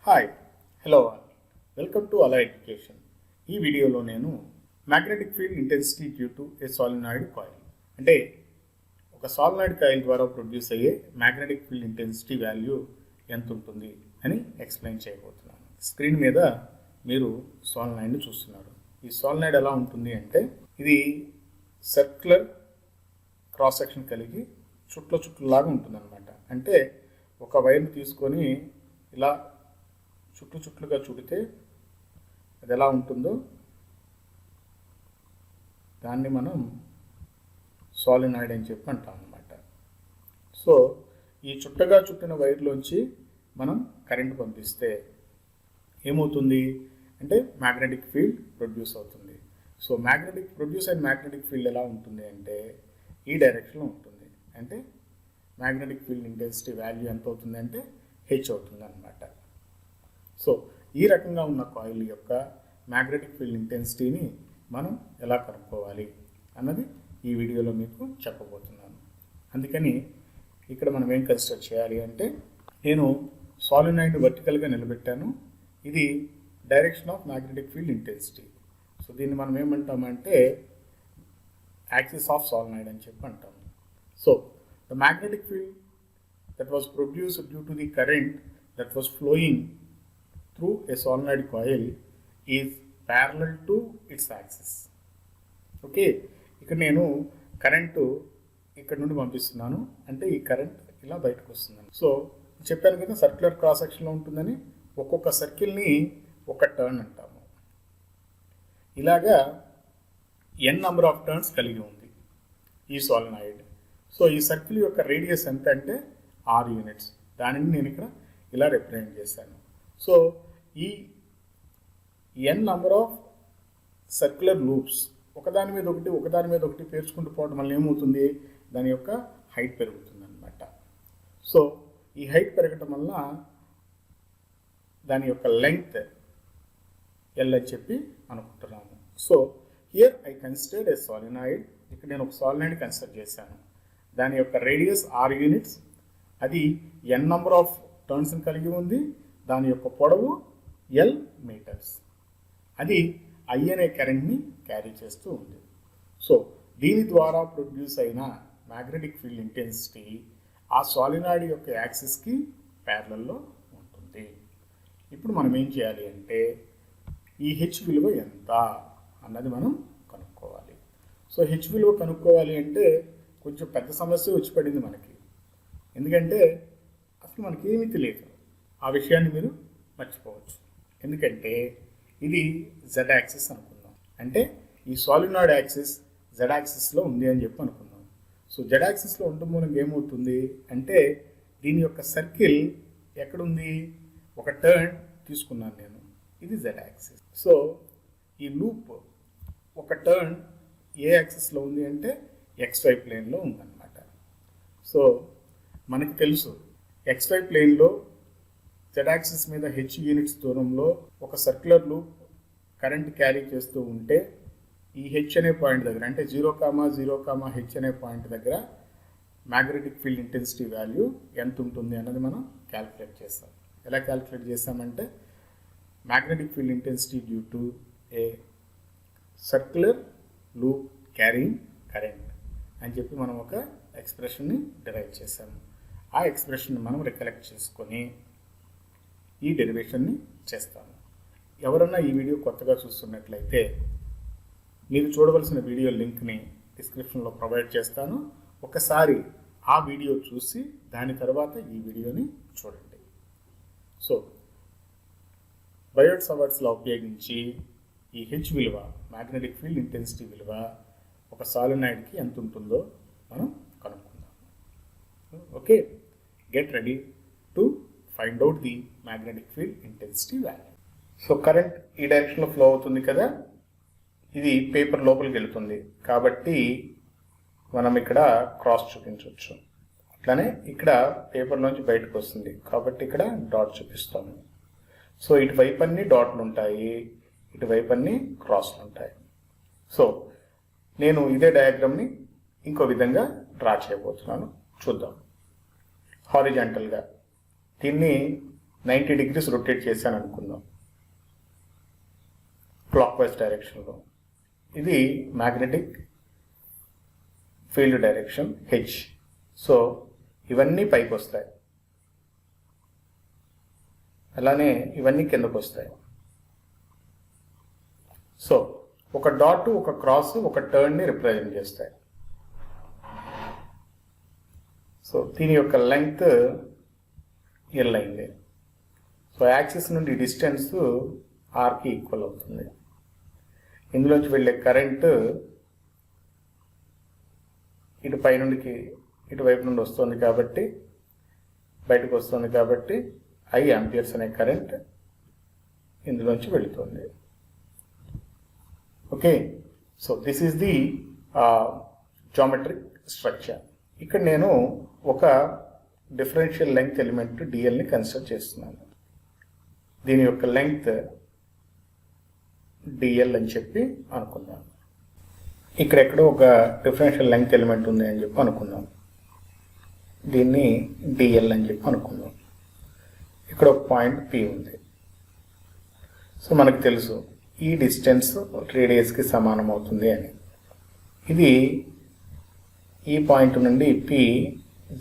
Hi hello all welcome to అలా education. ఈ వీడియోలో నేను magnetic field intensity due to A solenoid coil అంటే ఒక సాలినాయిడ్ కాయిల్ ద్వారా ప్రొడ్యూస్ అయ్యే మ్యాగ్నెటిక్ ఫీల్డ్ ఇంటెన్సిటీ వాల్యూ ఎంత ఉంటుంది అని ఎక్స్ప్లెయిన్ చేయబోతున్నాను. స్క్రీన్ మీద మీరు సాలినాయిడ్ని చూస్తున్నారు. ఈ సాలినాయిడ్ ఎలా ఉంటుంది అంటే ఇది సర్క్యులర్ క్రాస్ సెక్షన్ కలిగి చుట్లలాగా ఉంటుందన్నమాట. అంటే ఒక వైర్ని తీసుకొని ఇలా చుట్లుగా చుడితే అది ఎలా ఉంటుందో దాన్ని మనం సాలినాయిడ్ అని చెప్పి అంటాం అన్నమాట. సో ఈ చుట్టగా చుట్టిన వైర్లోంచి మనం కరెంట్ పంపిస్తే ఏమవుతుంది అంటే మ్యాగ్నెటిక్ ఫీల్డ్ ప్రొడ్యూస్ అవుతుంది. సో ప్రొడ్యూస్ అయిన మ్యాగ్నెటిక్ ఫీల్డ్ ఎలా ఉంటుంది అంటే ఈ డైరెక్షన్లో ఉంటుంది. అంటే మ్యాగ్నెటిక్ ఫీల్డ్ ఇంటెన్సిటీ వాల్యూ ఎంత అవుతుంది అంటే హెచ్ అవుతుంది అన్నమాట. సో ఈ రకంగా ఉన్న కాయిల్ యొక్క మ్యాగ్నెటిక్ ఫీల్డ్ ఇంటెన్సిటీని మనం ఎలా కనుక్కోవాలి అన్నది ఈ వీడియోలో మీకు చెప్పబోతున్నాను. అందుకని ఇక్కడ మనం ఏం కన్సిడర్ చేయాలి అంటే నేను సాలినాయిడ్ వర్టికల్గా నిలబెట్టాను. ఇది direction of magnetic field intensity. So దీన్ని మనం ఏమంటామంటే యాక్సిస్ ఆఫ్ సాలినాయిడ్ అని చెప్పి అంటాము. So the magnetic field that was produced due to the current that was flowing through a solenoid coil is parallel to its axis. Okay, ఇక్కడ నేను current ఇక్కడ నుండి పంపిస్తున్నాను అంటే ఈ కరెంట్ ఇలా బయటకు వస్తుందని. సో చెప్పాను కదా సర్క్యులర్ క్రాస్ సెక్షన్లో ఉంటుందని. ఒక్కొక్క సర్కిల్ని ఒక టర్న్ అంటాము. ఇలాగా ఎన్ నంబర్ ఆఫ్ టర్న్స్ కలిగి ఉంది ఈ సాలినాయిడ్. సో ఈ సర్కిల్ యొక్క రేడియస్ ఎంత అంటే 6 యూనిట్స్. దానిని నేను ఇక్కడ ఇలా రిప్రజెంట్ చేశాను. సో ఈ ఎన్ నంబర్ ఆఫ్ సర్క్యులర్ లూప్స్ ఒకదాని మీద ఒకటి పేర్చుకుంటూ పోవడం వల్ల ఏమవుతుంది, దాని యొక్క హైట్ పెరుగుతుంది అన్నమాట. సో ఈ హైట్ పెరగటం వల్ల దాని యొక్క లెంగ్త్ ఎల్ అని చెప్పి అనుకుంటున్నాము. So here I considered A solenoid. ఇక్కడ నేను ఒక సాలినాయిడ్ కన్సిడర్ చేశాను. దాని యొక్క రేడియస్ 6 యూనిట్స్. అది ఎన్ నంబర్ ఆఫ్ టర్న్స్ని కలిగి ఉంది. దాని యొక్క పొడవు ఎల్ మీటర్స్. అది ఐ అనే కరెంట్ని క్యారీ చేస్తూ ఉంది. సో దీని ద్వారా ప్రొడ్యూస్ అయిన మ్యాగ్నెటిక్ ఫీల్డ్ ఇంటెన్సిటీ ఆ సాలినాయిడ్ యొక్క యాక్సిస్కి ప్యారలల్లో ఉంటుంది. ఇప్పుడు మనం ఏం చేయాలి అంటే ఈ హెచ్ విలువ ఎంత అన్నది మనం కనుక్కోవాలి. సో హెచ్ విలువ కనుక్కోవాలి అంటే కొంచెం పెద్ద సమస్య వచ్చి పడింది మనకి. ఎందుకంటే అసలు మనకి ఏమీ తెలియదు. ఆ విషయాన్ని మీరు మర్చిపోవచ్చు. ఎందుకంటే ఇది జెడ్ యాక్సిస్ అనుకుందాం. అంటే ఈ సాలినాయిడ్ యాక్సిస్ జెడ్ యాక్సిస్లో ఉంది అని చెప్పి అనుకుందాం. సో జెడ్ యాక్సిస్లో ఉండటం మూలంగా ఏమవుతుంది అంటే దీని యొక్క సర్కిల్ ఎక్కడుంది, ఒక టర్న్ తీసుకున్నాను నేను. ఇది జెడ్ యాక్సిస్. సో ఈ లూప్ ఒక టర్న్ ఏ యాక్సిస్లో ఉంది అంటే XY ప్లేన్లో ఉందన్నమాట. సో మనకి తెలుసు XY ప్లేన్లో జెడ్ యాక్సిస్ మీద హెచ్ యూనిట్స్ దూరంలో ఒక సర్క్యులర్ లూప్ కరెంట్ క్యారీ చేస్తూ ఉంటే ఈ హెచ్ అనే పాయింట్ దగ్గర అంటే 0, హెచ్ అనే పాయింట్ దగ్గర మ్యాగ్నెటిక్ ఫీల్డ్ ఇంటెన్సిటీ వాల్యూ ఎంత ఉంటుంది అన్నది మనం క్యాలిక్యులేట్ చేస్తాం. ఎలా క్యాలిక్యులేట్ చేస్తామంటే magnetic field intensity due to A circular loop carrying current అని చెప్పి మనం ఒక ఎక్స్ప్రెషన్ని డిరైవ్ చేసాము. ఆ ఎక్స్ప్రెషన్ని మనం రికలెక్ట్ చేసుకొని ఈ డెరివేషన్ని చేస్తాము. ఎవరన్నా ఈ వీడియో కొత్తగా చూస్తున్నట్లయితే మీరు చూడవలసిన వీడియో లింక్ని డిస్క్రిప్షన్లో ప్రొవైడ్ చేస్తాను. ఒకసారి ఆ వీడియో చూసి దాని తర్వాత ఈ వీడియోని చూడండి. సో బయోట్ సవర్ట్స్లో ఉపయోగించి ఈ హెచ్ విలువ మ్యాగ్నెటిక్ ఫీల్డ్ ఇంటెన్సిటీ విలువ ఒక సాలినాయిడ్కి ఎంత ఉంటుందో మనం కనుక్కుందాం. Okay, get ready to find out the magnetic field intensity value. So current ఈ డైరెక్షన్లో ఫ్లో అవుతుంది కదా, ఇది పేపర్ లోపలికి వెళుతుంది కాబట్టి మనం ఇక్కడ క్రాస్ చూపించవచ్చు. అట్లానే ఇక్కడ పేపర్లోంచి బయటకు వస్తుంది కాబట్టి ఇక్కడ డాట్ చూపిస్తాము. సో ఇటువైపు అన్ని డాట్లు ఉంటాయి, ఇటువైపు అన్ని క్రాస్లు ఉంటాయి. సో నేను ఇదే డయాగ్రామ్ని ఇంకో విధంగా డ్రా చేయబోతున్నాను. చూద్దాం. హారిజాంటల్గా దీన్ని 90 degrees రొటేట్ చేశాను అనుకుందాం క్లాక్ వైజ్ డైరెక్షన్లో. ఇది magnetic field direction H. So ఇవన్నీ పైకి వస్తాయి, అలానే ఇవన్నీ కిందకు వస్తాయి. సో ఒక డాట్, ఒక క్రాస్, ఒక టర్న్ని రిప్రజెంట్ చేస్తాయి. సో దీని యొక్క లెంగ్త్ ఎల్ అయింది. సో యాక్సిస్ నుండి డిస్టెన్స్ ఆర్కి ఈక్వల్ అవుతుంది. ఇందులోంచి వెళ్ళే కరెంట్ ఇటు పైనుండికి ఇటువైపు నుండి వస్తుంది కాబట్టి, బయటకు వస్తుంది కాబట్టి I ఆంపియర్స్ అనే కరెంట్ ఇందులోంచి వెళుతుంది. Okay, so this is the geometric structure. ఇక్కడ నేను ఒక డిఫరెన్షియల్ లెంగ్త్ ఎలిమెంట్ డిఎల్ని కన్సిడర్ చేస్తున్నాను. దీని యొక్క లెంగ్త్ డిఎల్ అని చెప్పి అనుకుందాం. ఇక్కడ ఎక్కడో ఒక డిఫరెన్షియల్ లెంగ్త్ ఎలిమెంట్ ఉంది అని చెప్పి అనుకుందాం. దీన్ని డిఎల్ అని చెప్పి అనుకుందాం. ఇక్కడ ఒక పాయింట్ పి ఉంది. సో మనకు తెలుసు ఈ డిస్టెన్స్ రేడియస్కి సమానం అవుతుంది అని. ఇది ఈ పాయింట్ నుండి పి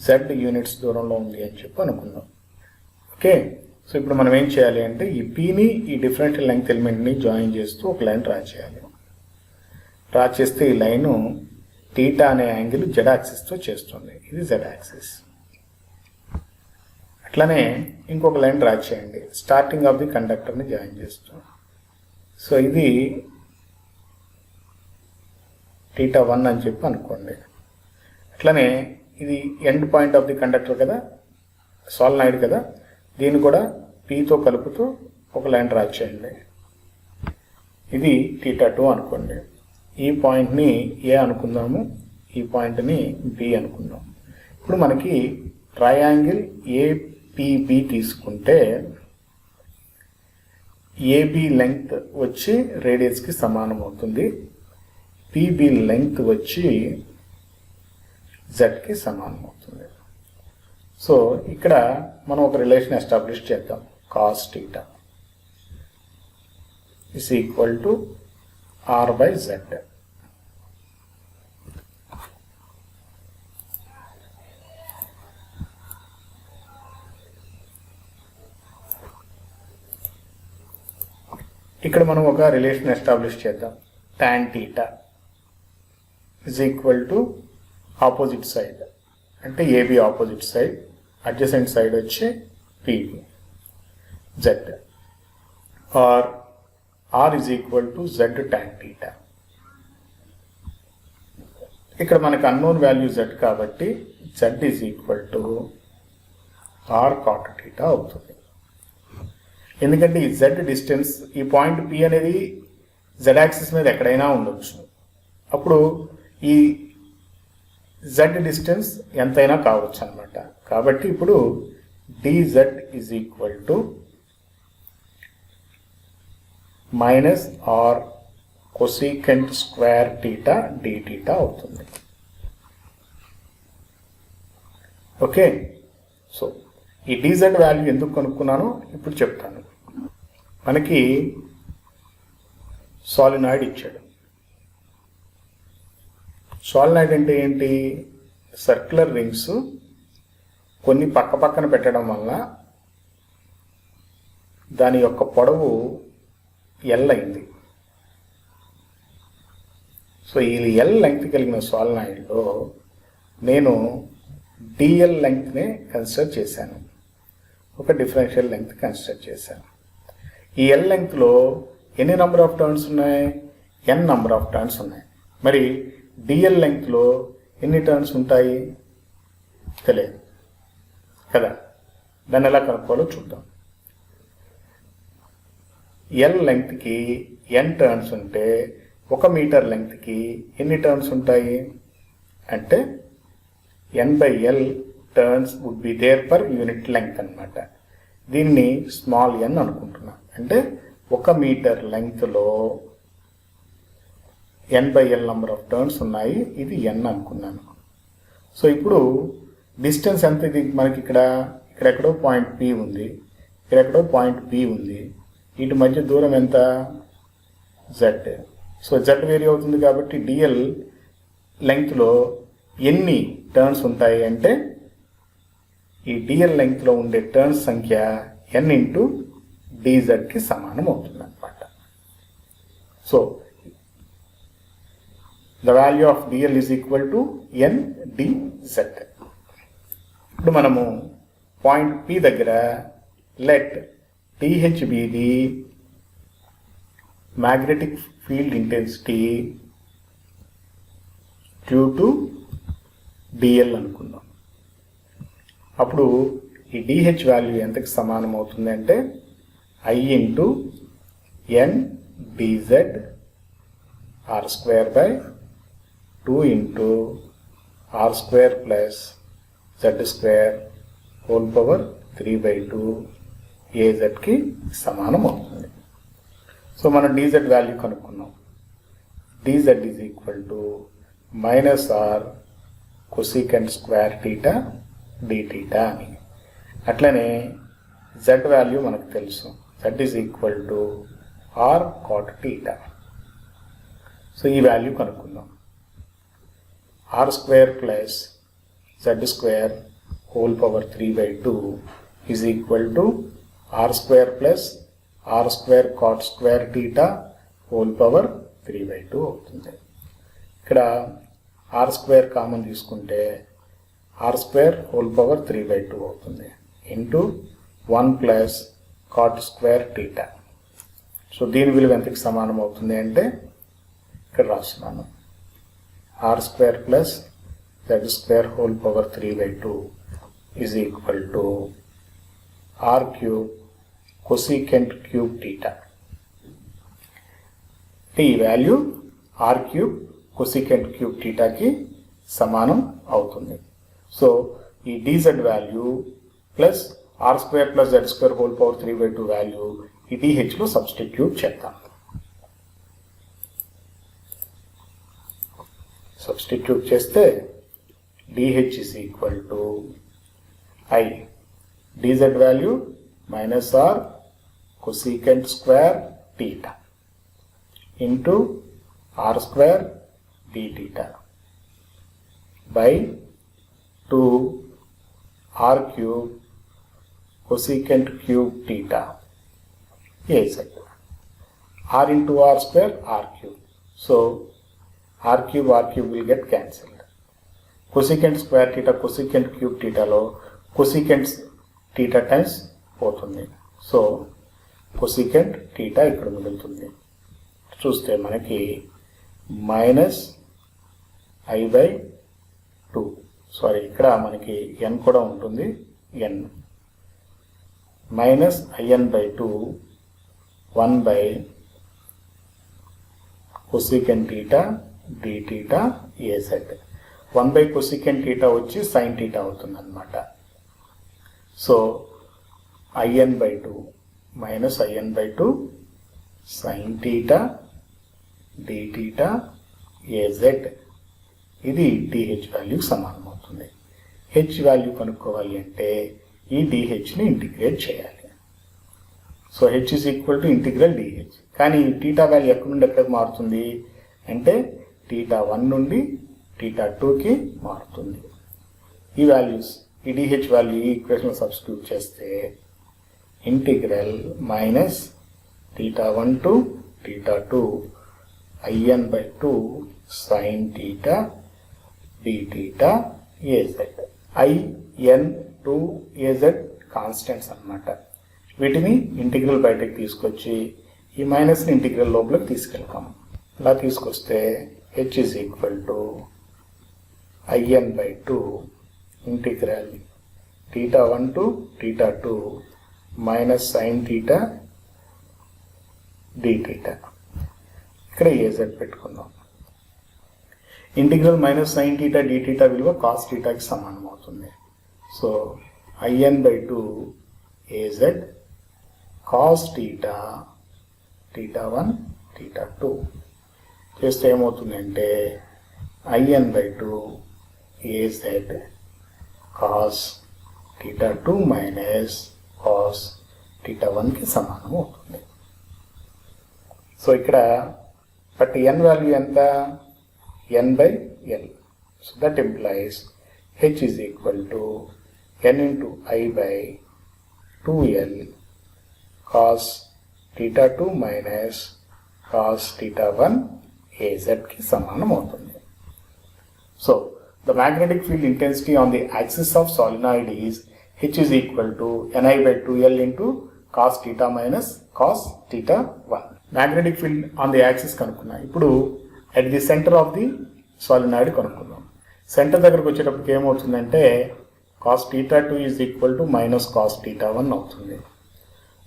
జెడ్ యూనిట్స్ దూరంలో ఉంది అని చెప్పి అనుకుందాం. ఓకే, సో ఇప్పుడు మనం ఏం చేయాలి అంటే ఈ పిని ఈ డిఫరెన్షియల్ లెంగ్త్ ఎలిమెంట్ని జాయిన్ చేస్తూ ఒక లైన్ డ్రా చేయాలి. డ్రా చేస్తే ఈ లైను టీటా అనే యాంగిల్ జెడ్ యాక్సిస్తో చేస్తుంది. ఇది జెడ్ యాక్సిస్. అట్లనే ఇంకొక లైన్ డ్రా చేయండి స్టార్టింగ్ ఆఫ్ ది కండక్టర్ని జాయిన్ చేస్తూ. సో ఇది టీటా 1 అని చెప్పి అనుకోండి. అట్లనే ఇది end point of the conductor కదా, సాలినాయిడ్ కదా, దీన్ని కూడా పీతో కలుపుతూ ఒక లైన్ డ్రా చేయండి. ఇది టీటా 2 అనుకోండి. ఈ పాయింట్ని ఏ అనుకుందాము, ఈ పాయింట్ని బి అనుకుందాం. ఇప్పుడు మనకి ట్రయాంగిల్ ఏపీబి తీసుకుంటే ఏబి లెంగ్త్ వచ్చి రేడియస్కి సమానం అవుతుంది, పిబి లెంగ్త్ వచ్చి జెడ్కి సమానం అవుతుంది. సో ఇక్కడ మనం ఒక రిలేషన్ ఎస్టాబ్లిష్ చేద్దాం. Cos theta is equal to R by Z. ఇక్కడ మనం ఒక రిలేషన్ ఎస్టాబ్లిష్ చేద్దాం. tan theta is equal to opposite side అంటే AB opposite side, adjacent side వచ్చి PB Z, R R is equal to Z tan theta. ఇక్కడ మనకు unknown value Z కాబట్టి Z is equal to are cot theta అవుతుంది. ఎందుకంటే ఈ Z distance, ఈ point P అనేది జెడ్ యాక్సిస్ మీద ఎక్కడైనా ఉండొచ్చు. అప్పుడు ఈ జెడ్ డిస్టెన్స్ ఎంతైనా కావచ్చు అనమాట. కాబట్టి ఇప్పుడు d z is equal to minus are cosecant square theta d theta అవుతుంది. ఓకే, సో ఈ డిజెడ్ వాల్యూ ఎందుకు కనుక్కున్నానో ఇప్పుడు చెప్తాను. మనకి సాలినాయిడ్ ఇచ్చాడు. సాలినాయిడ్ అంటే ఏంటి? సర్క్యులర్ రింగ్స్ కొన్ని పక్క పక్కన పెట్టడం వల్ల దాని యొక్క పొడవు ఎల్ అయింది. సో ఈ ఎల్ లెంగ్త్ కలిగిన సాలినాయిడ్లో నేను డిఎల్ లెంగ్త్నే కన్సిడర్ చేశాను, ఒక డిఫరెన్షియల్ లెంగ్త్ కన్సిడర్ చేశాను. ఈ ఎల్ లెంగ్త్లో ఎన్ని నంబర్ ఆఫ్ టర్న్స్ ఉన్నాయి? ఎన్ నంబర్ ఆఫ్ టర్న్స్ ఉన్నాయి. మరి డిఎల్ లెంగ్త్లో ఎన్ని టర్న్స్ ఉంటాయి? తెలియదు కదా. దాన్ని ఎలా కనుక్కోవాలో చూద్దాం. ఎల్ లెంగ్త్కి ఎన్ టర్న్స్ ఉంటే 1 మీటర్ లెంగ్త్కి ఎన్ని టర్న్స్ ఉంటాయి అంటే n by l turns would be there per unit length అనమాట. దీన్ని స్మాల్ n అనుకుంటున్నా. అంటే 1 మీటర్ లెంగ్త్లో n by l number of turns ఉన్నాయి. ఇది n అనుకున్నాను. సో ఇప్పుడు డిస్టెన్స్ ఎంత? ఇది మనకి ఇక్కడ ఎక్కడో పాయింట్ P ఉంది. ఇక్కడెక్కడో పాయింట్ బి ఉంది, వీటి మధ్య దూరం ఎంత? జెడ్. సో జెడ్ వేరీ అవుతుంది కాబట్టి డిఎల్ లెంగ్త్లో ఎన్ని టర్న్స్ ఉంటాయి అంటే ఈ డిఎల్ లెంగ్త్లో ఉండే టర్న్స్ సంఖ్య ఎన్ ఇంటూ డిజెడ్కి సమానం అవుతుంది అనమాట. So the value of DL is equal to N DZ. ఇప్పుడు మనము పాయింట్ పి దగ్గర let TH be the magnetic field intensity due to DL అనుకుందాం. అప్పుడు ఈ డిహెచ్ వాల్యూ ఎంతకి సమానం అవుతుంది అంటే I into N DZ R square by 2 into R square plus Z square whole power 3/2 ఏజెడ్కి సమానం అవుతుంది. సో మనం డిజెడ్ వాల్యూ కనుక్కున్నాం. DZ is equal to minus are cosecant square theta d theta అని. అట్లనే జెడ్ వాల్యూ మనకు తెలుసు, z is equal to are cot theta. So ఈ వాల్యూ కనుక్కుందాం. R square plus Z square whole power 3/2 is equal to r square plus are square cot square theta whole power 3/2 అవుతుంది. ఇక్కడ r square common తీసుకుంటే r square whole power 3/2 అవుతుంది into 1 plus cot square theta. So దీని విలువ ఎంతకి సమానం అవుతుంది అంటే ఇక్కడ రాస్తున్నాను, are square plus Z square whole power 3/2 is equal to R cube cosecant cube theta. ఈ value R cube cosecant cube టీటాకి సమానం అవుతుంది. సో ఈ dz value plus are square plus Z square whole power 3/2 value ఈ డిహెచ్లో substitute చేద్దాం. Substitute చేస్తే DH is equal to I DZ value minus are cosecant square theta into R square D theta by 2 R cube cosecant cube theta AZ. Are into R square R cube. So R cube will get cancelled. Cosecant square theta cosecant cube టీటాలో cosecant theta times పోతుంది. So cosecant theta ఇక్కడ మిగులుతుంది. చూస్తే మనకి minus I/2, sorry ఇక్కడ మనకి n కూడా ఉంటుంది, n minus IN/2 1 by cosecant theta d theta A Z. 1 by cosecant theta వచ్చి సైన్ టీటా అవుతుంది అనమాట. So IN/2 minus IN/2 sine theta d theta A Z. ఇది డిహెచ్ వాల్యూకి సమానం అవుతుంది. హెచ్ వాల్యూ కనుక్కోవాలి అంటే ఈ డిహెచ్ని ఇంటిగ్రేట్ చేయాలి. So H is equal to integral D H. కానీ టీటా వాల్యూ ఎక్కడి నుండి ఎక్కడికి మారుతుంది అంటే θ1 నుండి θ2కి మారుతుంది. ఈ వాల్యూస్ ఈ డిహెచ్ వాల్యూ ఈ ఈక్వేషన్లో సబ్స్టిట్యూట్ చేస్తే integral minus θ1 to θ2 IN/2 sin θ dθ az. IN2 az constants అన్నమాట. వీటిని ఇంటిగ్రల్ బయటకు తీసుకొచ్చి ఈ మైనస్ని ఇంటిగ్రల్ లోపలికి తీసుకెళ్తాం. ఇలా తీసుకొస్తే h is equal to IN/2 integral θ1 to θ2 minus sin θ dθ. ఇక్కడ az పెట్టుకుందాం. ఇంటిగ్రల్ మైనస్ sin θ dθ విలువ cos θకి సమానం అవుతుంది. సో IN/2 az cos θ θ1 θ2 చేస్తే ఏమవుతుందంటే IN/2 az cos θ2 minus cos θ1కి సమానం అవుతుంది. సో ఇక్కడ బట్ n వాల్యూ ఎంత, n/L. So that implies h is equal to n into I by 2L cos θ2 minus cos θ1 AZకి సమానం అవుతుంది. So the magnetic field intensity on the axis of solenoid is h is equal to ni by 2L into cos θ minus cos θ1. magnetic field on the axis కనుక్కున్నాం. ఇప్పుడు at the center of the solenoid కనుక్కుందాం. Centre దగ్గరకు వచ్చేటప్పటికి ఏమవుతుందంటే cos θ2 is equal to minus cos θ1 అవుతుంది.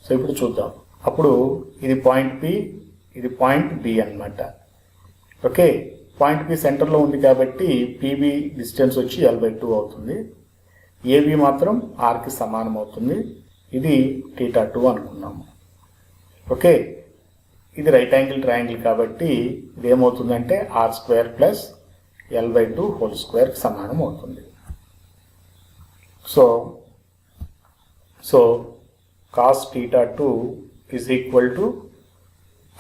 So ఇప్పుడు చూద్దాం. అప్పుడు ఇది పాయింట్ P, ఇది పాయింట్ B అన్నమాట. ఓకే, పాయింట్ P సెంటర్లో ఉంది కాబట్టి PB డిస్టెన్స్ వచ్చి L/2 అవుతుంది. AB మాత్రం Rకి సమానం అవుతుంది. ఇది θ2 అనుకున్నాము. ఓకే, ఇది రైట్ యాంగిల్ ట్రయాంగిల్ కాబట్టి ఇది ఏమవుతుందంటే R² ప్లస్ L/2 హోల్ స్క్వేర్కి సమానం అవుతుంది. So cos θ2 is equal to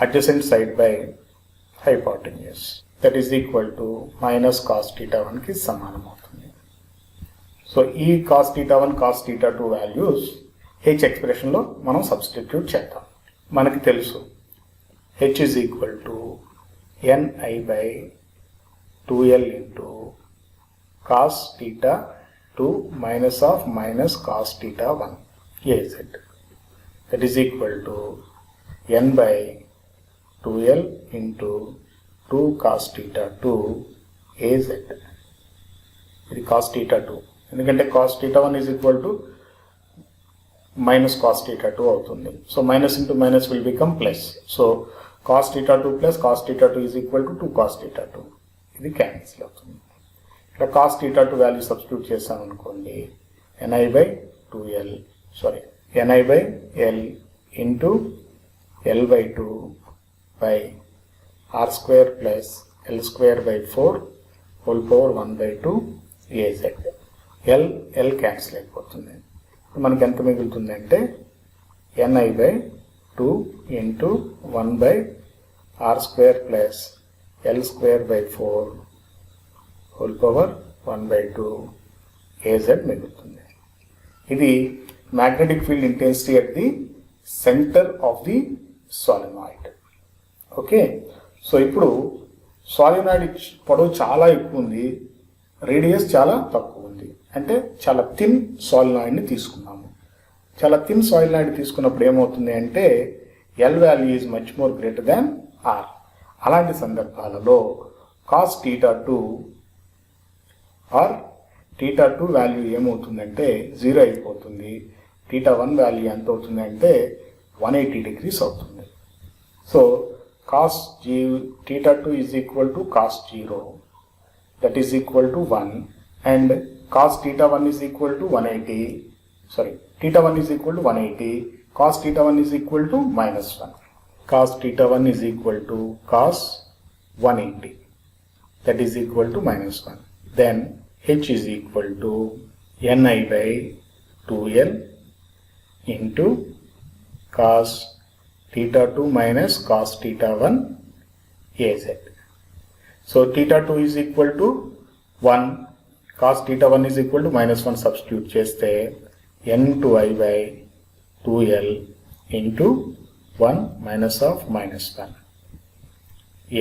adjacent side by hypotenuse, that is equal to minus cos θ1కి సమానం అవుతుంది. సో ఈ cos θ1 cos θ2 వాల్యూస్ h ఎక్స్ప్రెషన్లో మనం సబ్స్టిట్యూట్ చేద్దాం. మనకి తెలుసు h is equal to ni by 2L into cos θ2 minus of minus cos θ1 AZ, that is equal to n by 2L into 2 cos θ2 AZ. ఇది cos θ2, ఎందుకంటే cos θ1 is equal to minus cos θ2 అవుతుంది. So minus into minus will become plus. So cos θ2 plus cos θ2 is equal to 2 cos θ2. ఇది cancel అవుతుంది. ఇక్కడ cos θ2 value substitute చేస్తాం అనుకోండి, ni by 2L ni by L into L/2 by R² plus L² by 4 whole power 1/2 AZ. L cancel అయిపోతుంది. మనకి ఎంత మిగులుతుందంటే ni by 2 into 1 by R² plus L² by 4 whole power 1/2 AZ మిగులుతుంది. ఇది magnetic field intensity at the centre of the solenoid. Okay, so ఇప్పుడు solenoid పొడవు చాలా ఎక్కువ ఉంది, రేడియస్ చాలా తక్కువ ఉంది. అంటే చాలా థిన్ సాలినాయిడ్ని తీసుకున్నాము. చాలా థిన్ సాలినాయిడ్ తీసుకున్నప్పుడు ఏమవుతుంది అంటే L value is much more greater than R. అలాంటి సందర్భాలలో cos θ2 ఆర్ θ2 వాల్యూ ఏమవుతుందంటే 0 అయిపోతుంది. θ1 వాల్యూ ఎంత అవుతుందంటే 180 degrees అవుతుంది. So cos θ2 is equal to cos 0, that is equal to 1, and cos θ1 is equal to 180, θ1 is equal to 180, cos θ1 is equal to minus 1. Cos θ1 is equal to cos 180, that is equal to minus 1. Then h is equal to ni by 2L into cos θ2 minus cos θ1 AZ. So θ2 is equal to 1, cos θ1 is equal to minus 1 substitute చేస్తే n to I by 2L into 1 minus of minus 1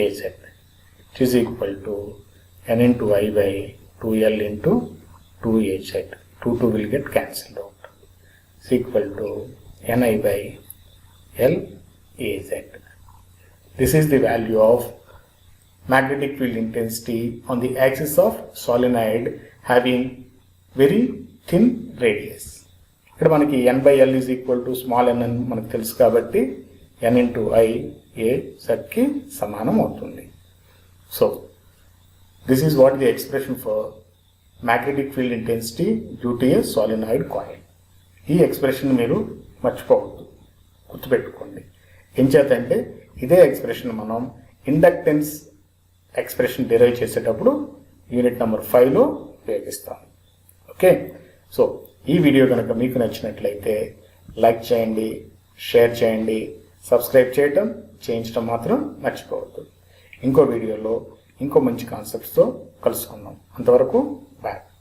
AZ, which is equal to n into I by 2L into 2AZ. 2 will get cancelled out. Is equal to ni by L AZ. This is the value of magnetic field intensity on the axis of solenoid having very thin radius. ఇక్కడ మనకి n/L is equal to small n అని మనకు తెలుసు కాబట్టి n into I AZ కి సమానం అవుతుంది. So this is what the expression for magnetic field intensity due to a solenoid coil. ఈ ఎక్స్ప్రెషన్ మీరు మర్చిపోవద్దు, గుర్తుపెట్టుకోండి. ఏం చేతంటే ఇదే ఎక్స్ప్రెషన్ మనం ఇండక్టెన్స్ ఎక్స్ప్రెషన్ డిరైవ్ చేసేటప్పుడు యూనిట్ నెంబర్ 5లో ఉపయోగిస్తాం. ఓకే, సో ఈ వీడియో కనుక మీకు నచ్చినట్లయితే లైక్ చేయండి, షేర్ చేయండి, సబ్స్క్రైబ్ చేయించడం మాత్రం మర్చిపోవద్దు. ఇంకో వీడియోలో ఇంకో మంచి కాన్సెప్ట్స్తో కలుసుకుందాం. అంతవరకు బాయ్.